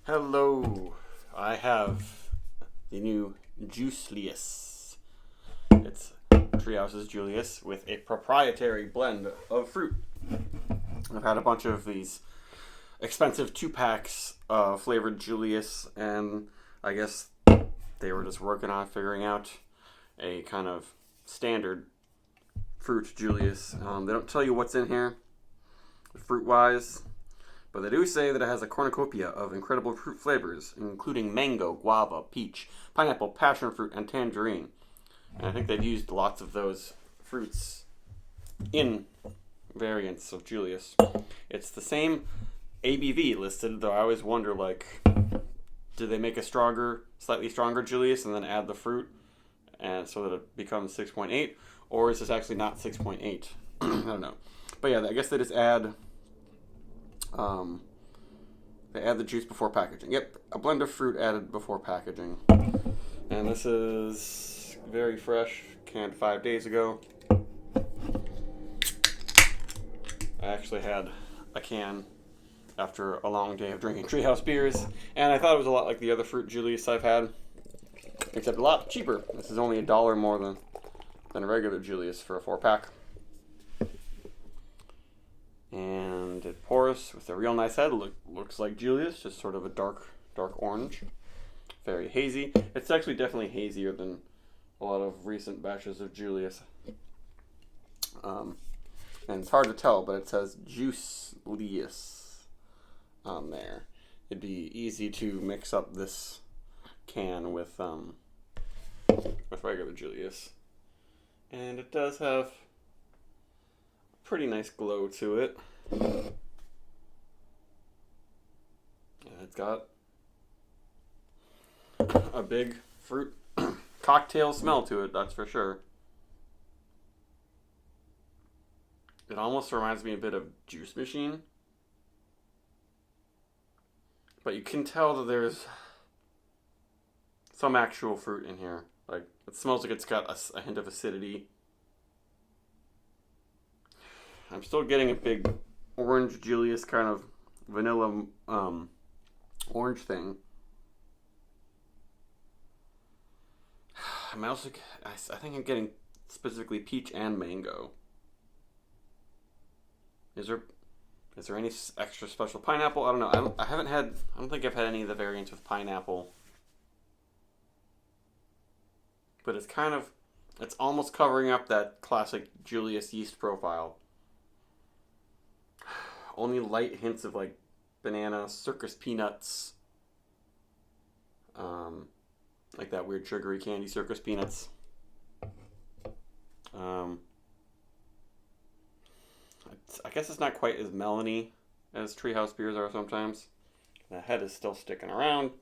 Hello, I have the new Juicelius. It's Treehouse's Julius with a proprietary blend of fruit. I've had a bunch of these expensive 2-packs of flavored Julius, and I guess they were just working on figuring out a kind of standard fruit Julius. They don't tell you what's in here, fruit-wise. But they do say that it has a cornucopia of incredible fruit flavors, including mango, guava, peach, pineapple, passion fruit, and tangerine. And I think they've used lots of those fruits in variants of Julius. It's the same ABV listed, though I always wonder, do they make a slightly stronger Julius and then add the fruit and so that it becomes 6.8? Or is this actually not 6.8? I don't know. But yeah, I guess they just add... they add the juice before packaging. Yep, a blend of fruit added before packaging. And this is very fresh, canned 5 days ago. I actually had a can after a long day of drinking Treehouse beers, and I thought it was a lot like the other fruit Julius I've had, except a lot cheaper. This is only $1 more than a regular Julius for a 4-pack. And it pours with a real nice head. Looks like Julius, just sort of a dark orange. Very hazy. It's actually definitely hazier than a lot of recent batches of Julius. And it's hard to tell, but it says Juicelius on there. It'd be easy to mix up this can with regular Julius. And it does have pretty nice glow to it. And it's got a big fruit cocktail smell to it, that's for sure. It almost reminds me a bit of Juice Machine. But you can tell that there's some actual fruit in here. Like, it smells like it's got a hint of acidity. I'm still getting a big orange Julius kind of vanilla orange thing. I think I'm getting specifically peach and mango. Is there any extra special pineapple? I don't know. I don't think I've had any of the variants with pineapple. But it's almost covering up that classic Julius yeast profile. Only light hints of banana, circus peanuts, like that weird sugary candy circus peanuts. I guess it's not quite as melony as Treehouse beers are sometimes. The head is still sticking around.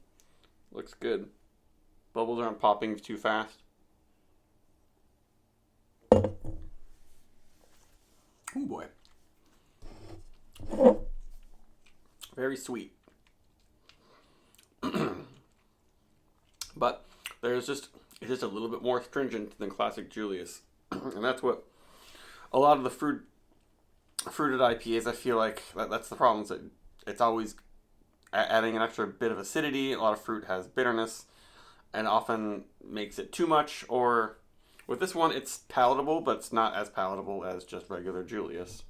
Looks good. Bubbles aren't popping too fast. Oh boy. Very sweet. But it's just a little bit more stringent than classic Julius. And that's what a lot of the fruited IPAs, I feel like that's the problem, is that it's always adding an extra bit of acidity. A lot of fruit has bitterness and often makes it too much, or with this one it's palatable, but it's not as palatable as just regular Julius.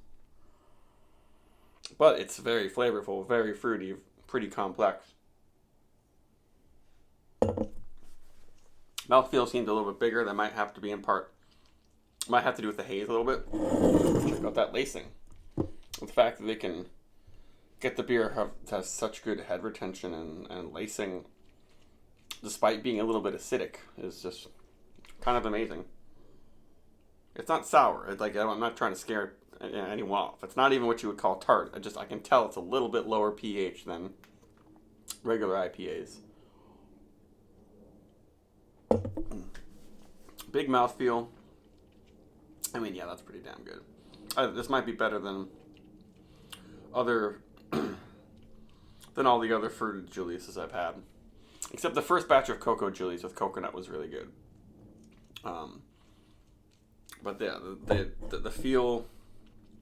But it's very flavorful, very fruity, pretty complex. Mouthfeel seems a little bit bigger. That might have to do with the haze a little bit. Check out that lacing. The fact that they can get the beer to have such good head retention and lacing, despite being a little bit acidic, is just kind of amazing. It's not sour. I'm not trying to scare anyone off. It's not even what you would call tart. I can tell it's a little bit lower pH than regular IPAs. Big mouthfeel. I mean, yeah, that's pretty damn good. This might be better than all the other fruited Juliuses I've had. Except the first batch of Cocoa Julius with coconut was really good. But yeah, the feel,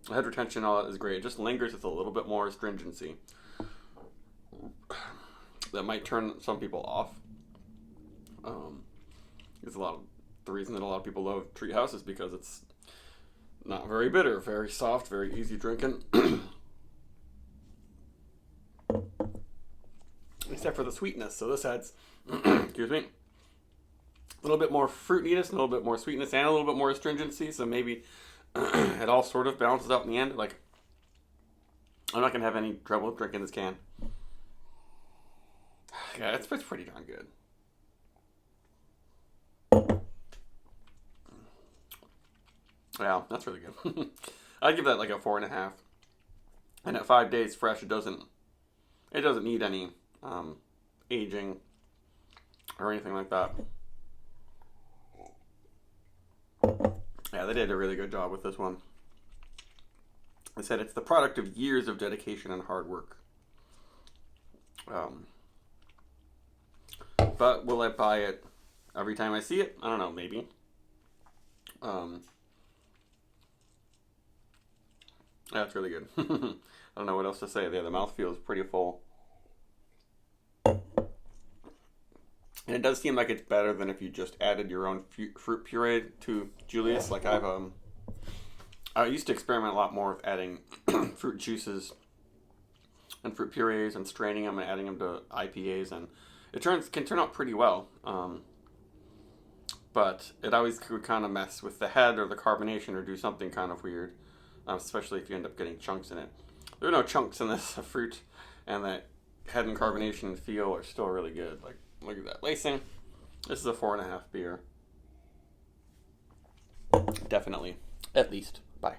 the head retention, all that is great. It just lingers with a little bit more astringency. that might turn some people off. It's the reason that a lot of people love Treehouse is because it's not very bitter, very soft, very easy drinking. Except for the sweetness. So this adds, excuse me, a little bit more fruitiness, a little bit more sweetness, and a little bit more astringency. So maybe it all sort of balances out in the end. Like, I'm not going to have any trouble drinking this can. Yeah, it's pretty darn good. Yeah, that's really good. I'd give that like a 4.5. And at 5 days fresh, it doesn't need any aging or anything like that. Yeah, they did a really good job with this one. They said it's the product of years of dedication and hard work. But will I buy it every time I see it? I don't know, maybe. That's really good. I don't know what else to say there. The mouth feels pretty full. And it does seem like it's better than if you just added your own fruit puree to Juicelius. Like I used to experiment a lot more with adding fruit juices and fruit purees and straining them and adding them to IPAs, and it can turn out pretty well. But it always would kind of mess with the head or the carbonation or do something kind of weird, especially if you end up getting chunks in it. There are no chunks in this fruit, and the head and carbonation and feel are still really good. Like, look at that lacing. This is a 4.5 beer. Definitely. At least. Bye.